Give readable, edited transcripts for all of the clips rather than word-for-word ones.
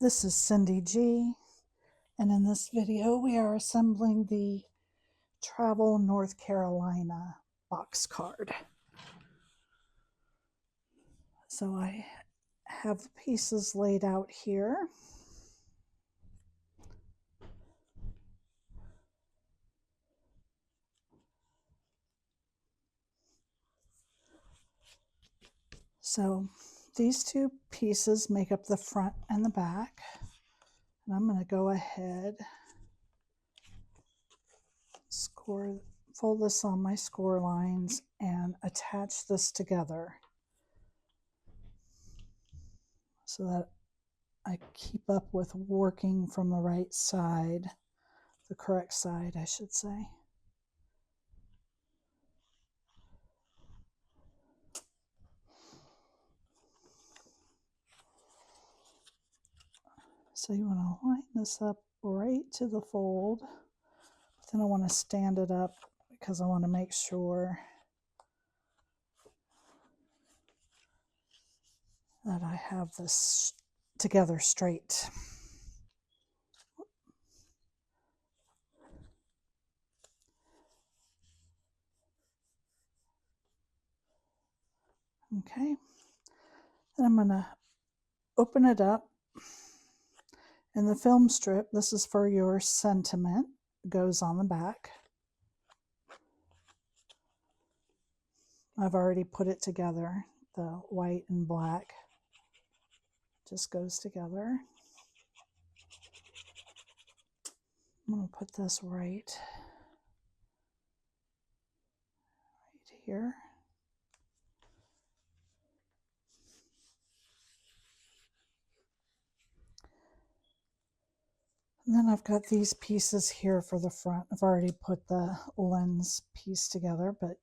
This is Cyndy G, and in this video we are assembling the Travel North Carolina box card. So I have the pieces laid out here. So these two pieces make up the front and the back. And I'm going to go ahead, fold this on my score lines and attach this together so that I keep up with working from the right side, the correct side, I should say. So you want to line this up right to the fold, but then I want to stand it up because I want to make sure that I have this together straight. Okay, then I'm going to open it up, and the film strip, this is for your sentiment, goes on the back. I've already put it together. The white and black just goes together. I'm going to put this right here. And then I've got these pieces here for the front. I've already put the lens piece together, but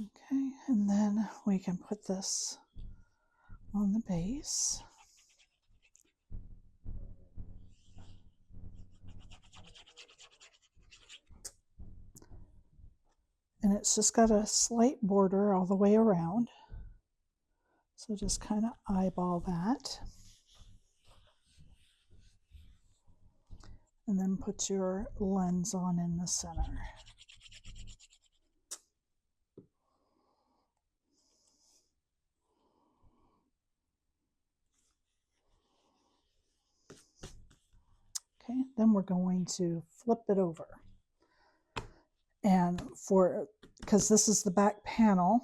okay, and then we can put this on the base. And it's just got a slight border all the way around. So just kind of eyeball that. And then put your lens on in the center. Okay, then we're going to flip it over. And because this is the back panel,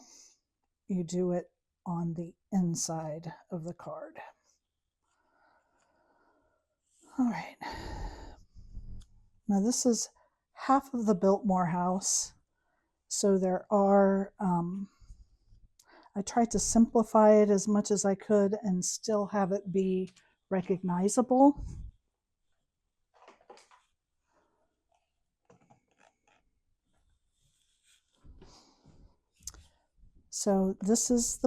you do it on the inside of the card. All right. Now this is half of the Biltmore house. So there are, I tried to simplify it as much as I could and still have it be recognizable. So this is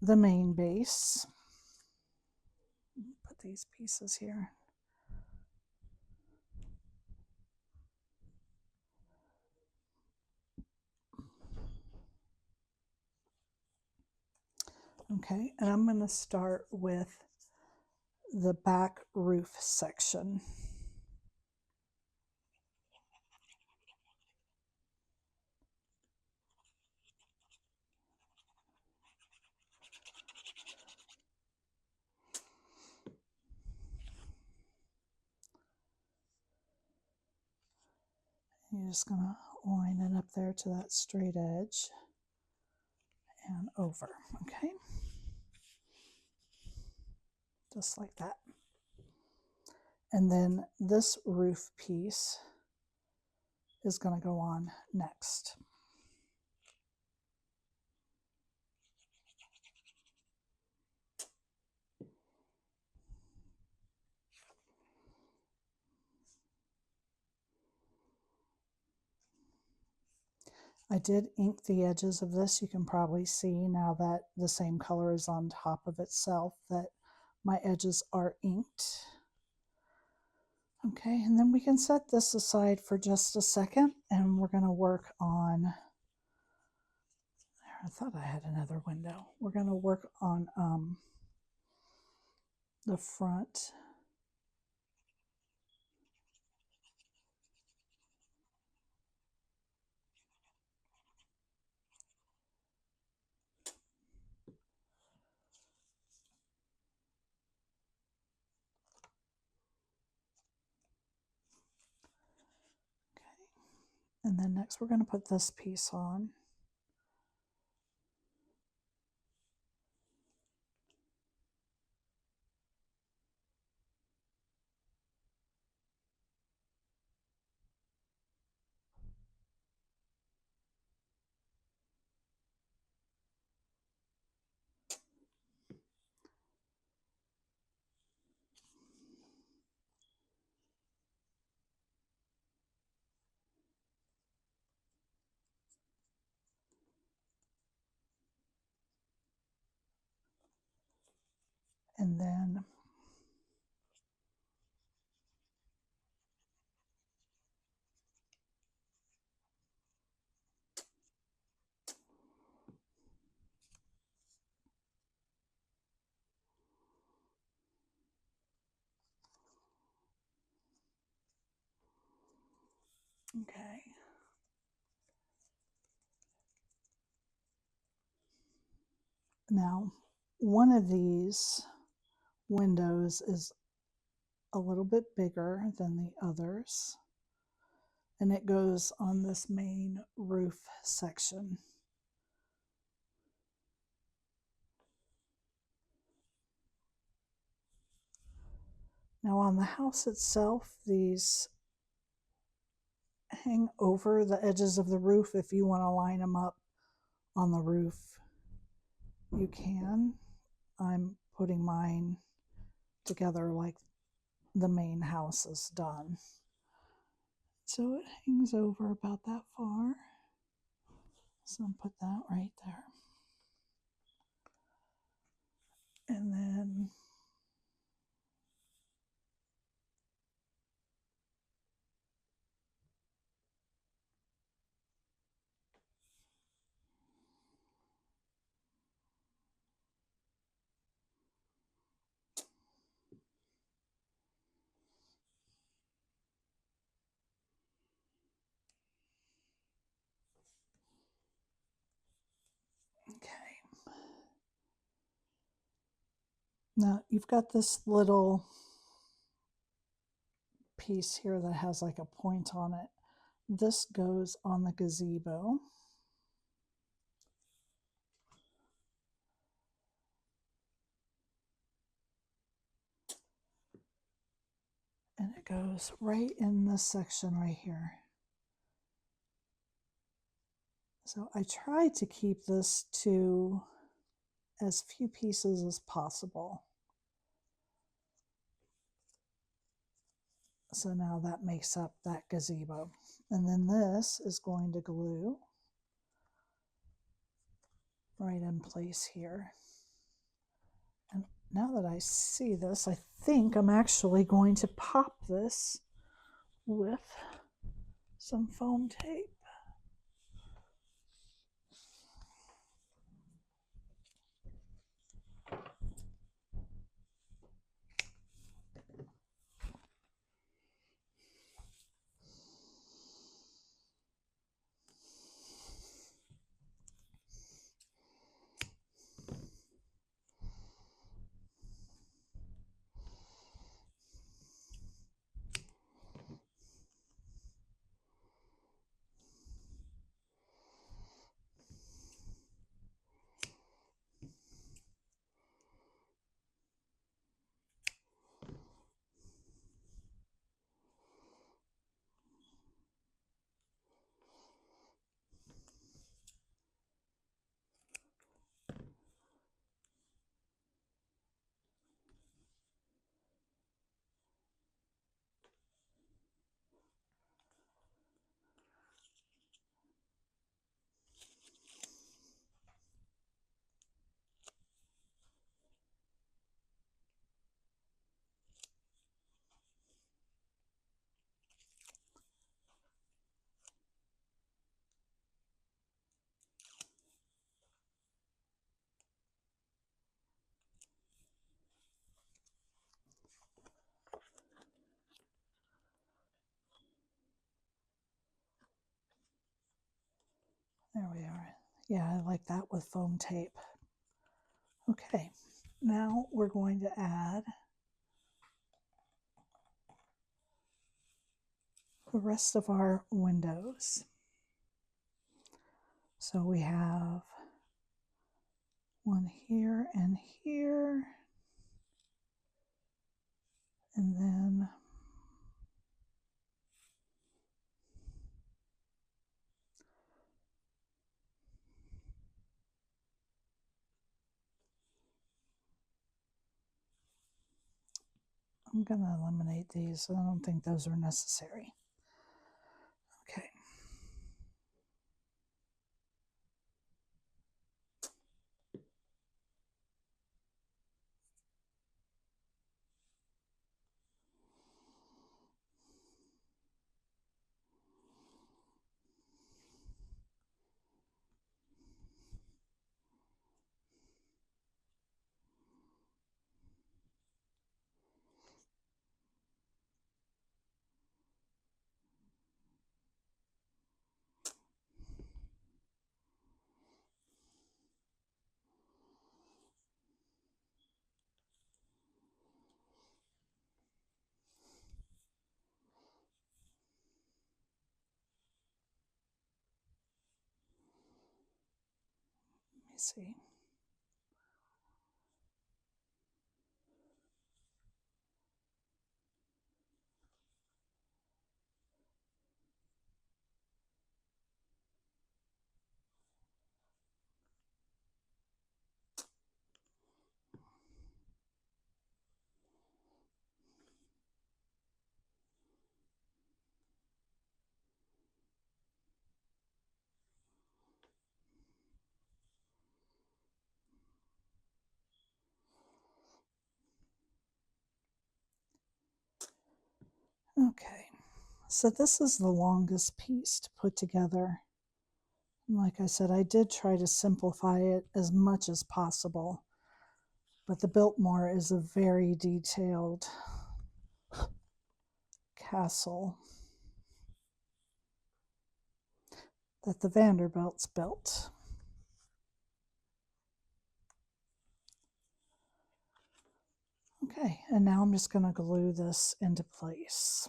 the main base. Put these pieces here. Okay, and I'm going to start with the back roof section. You're just going to line it up there to that straight edge and over, okay? Just like that. And then this roof piece is going to go on next. I did ink the edges of this. You can probably see now that the same color is on top of itself that my edges are inked. Okay, and then we can set this aside for just a second and we're going to work on, I thought I had another window. We're going to work on the front. And then next we're going to put this piece on. And then okay. Now, one of these windows is a little bit bigger than the others, and it goes on this main roof section. Now on the house itself, these hang over the edges of the roof. If you want to line them up on the roof, you can. I'm putting mine together like the main house is done. So it hangs over about that far. So I'll put that right there. And then okay. Now you've got this little piece here that has like a point on it. This goes on the gazebo. And it goes right in this section right here. So I tried to keep this to as few pieces as possible. So now that makes up that gazebo. And then this is going to glue right in place here. And now that I see this, I think I'm actually going to pop this with some foam tape. There we are. Yeah, I like that with foam tape. Okay, now we're going to add the rest of our windows. So we have one here and here, and then I'm going to eliminate these. I don't think those are necessary. Okay. Let me see. Okay, so this is the longest piece to put together. And like I said, I did try to simplify it as much as possible, but the Biltmore is a very detailed castle that the Vanderbilts built. Okay, and now I'm just going to glue this into place.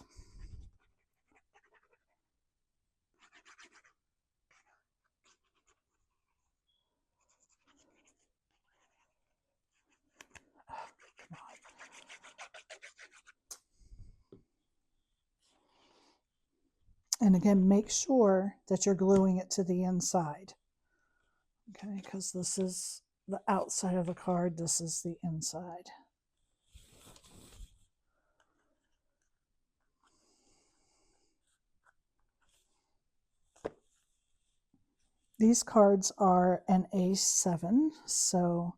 And again, make sure that you're gluing it to the inside. Okay, because this is the outside of the card, this is the inside. These cards are an A7, so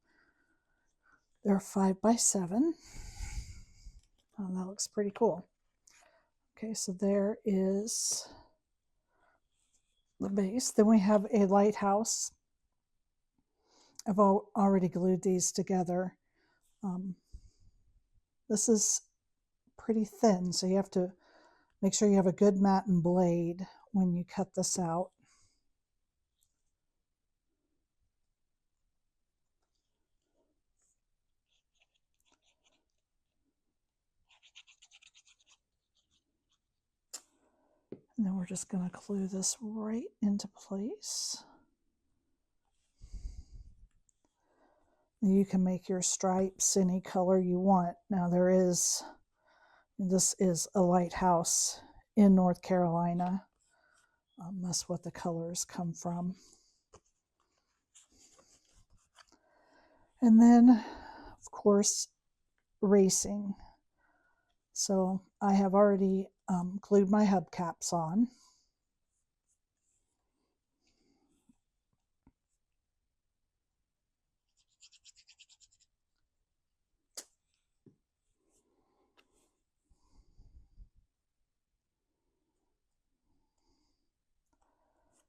they're 5x7. Oh, that looks pretty cool. Okay, so there is the base. Then we have a lighthouse. I've already glued these together. This is pretty thin, so you have to make sure you have a good mat and blade when you cut this out. And then we're just going to glue this right into place. You can make your stripes any color you want. Now this is a lighthouse in North Carolina. That's what the colors come from. And then, of course, racing. So I have already glued my hubcaps on.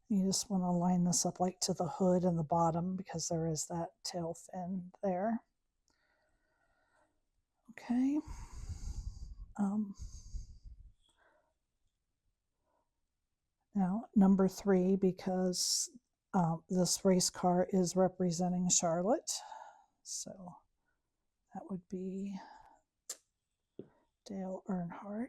You just want to line this up like to the hood and the bottom because there is that tail fin there. Okay. Now, number 3, because this race car is representing Charlotte. So that would be Dale Earnhardt.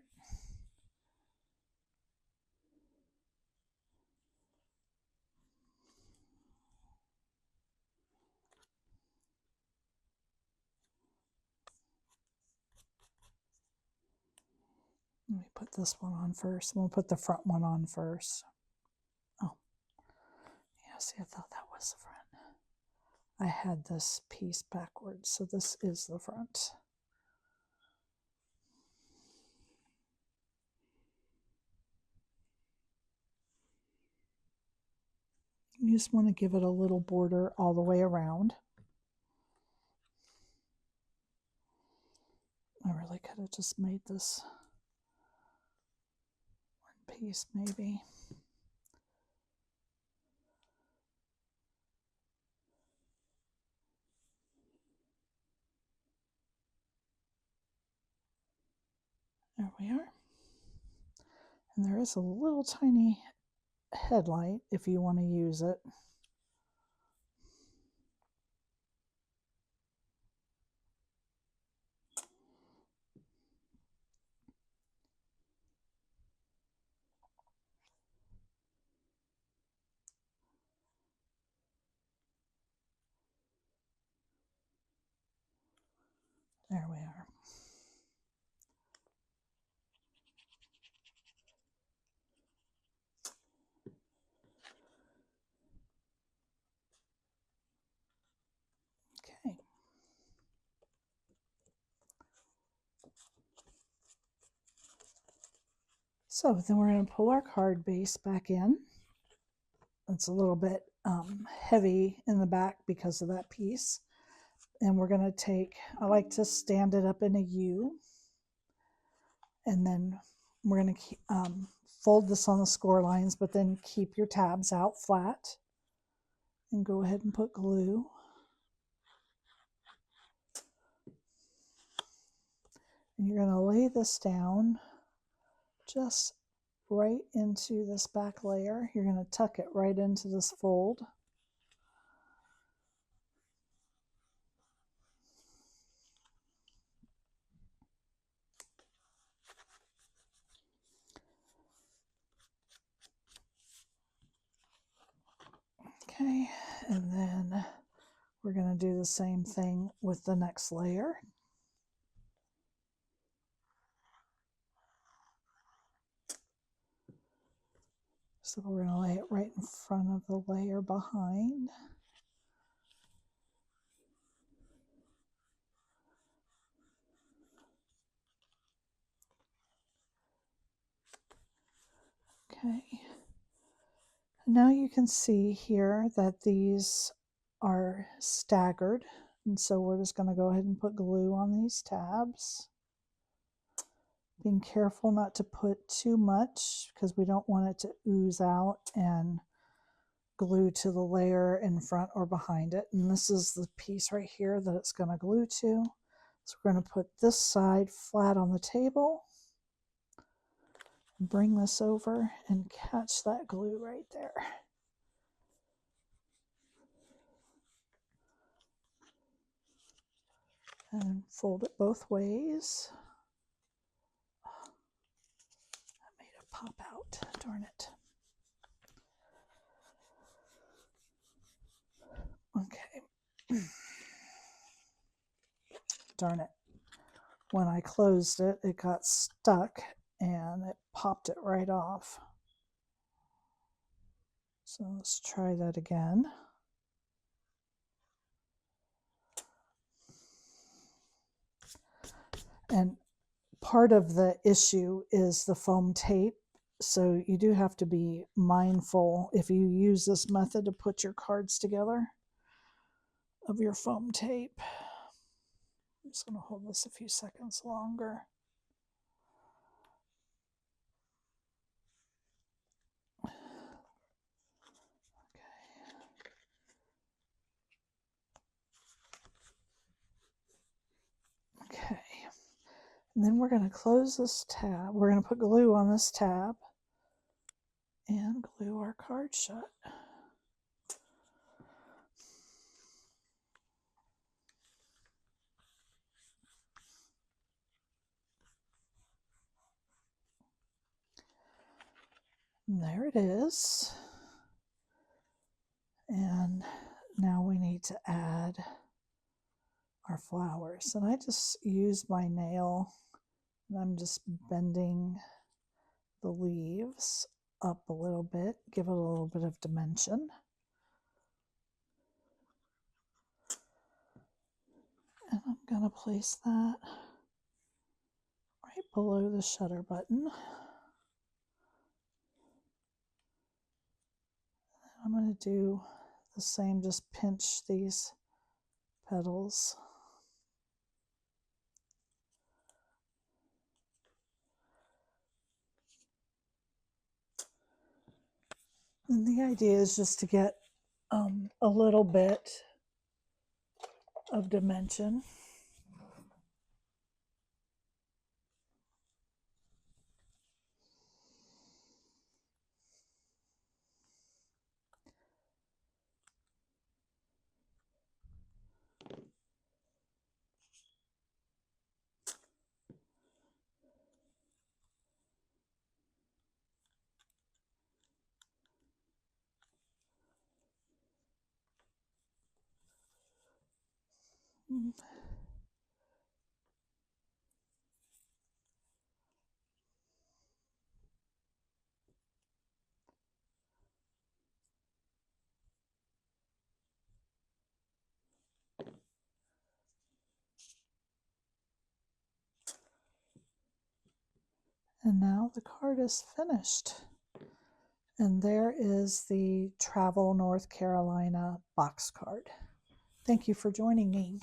Let me put this one on first. We'll put the front one on first. Oh, yeah, see, I thought that was the front. I had this piece backwards, so this is the front. You just want to give it a little border all the way around. I really could have just made this one piece, maybe. There we are. And there is a little tiny headlight if you want to use it. There we are. Okay. So then we're going to pull our card base back in. It's a little bit heavy in the back because of that piece. And we're going to take, I like to stand it up in a U. And then we're going to fold this on the score lines, but then keep your tabs out flat. And go ahead and put glue. And you're going to lay this down just right into this back layer. You're going to tuck it right into this fold. Okay, and then we're going to do the same thing with the next layer. So we're going to lay it right in front of the layer behind. Okay. Now you can see here that these are staggered. And so we're just going to go ahead and put glue on these tabs. Being careful not to put too much because we don't want it to ooze out and glue to the layer in front or behind it. And this is the piece right here that it's going to glue to. So we're going to put this side flat on the table. Bring this over and catch that glue right there. And fold it both ways. That made it pop out, darn it. Okay. Darn it. When I closed it, it got stuck and it popped it right off. So let's try that again. And part of the issue is the foam tape. So you do have to be mindful if you use this method to put your cards together of your foam tape. I'm just going to hold this a few seconds longer. Okay. And then we're going to close this tab. We're going to put glue on this tab and glue our card shut. And there it is. And now we need to add our flowers. And I just use my nail and I'm just bending the leaves up a little bit, give it a little bit of dimension. And I'm going to place that right below the shutter button. I'm going to do the same, just pinch these petals. And the idea is just to get a little bit of dimension. And now the card is finished. And there is the Travel North Carolina box card. Thank you for joining me.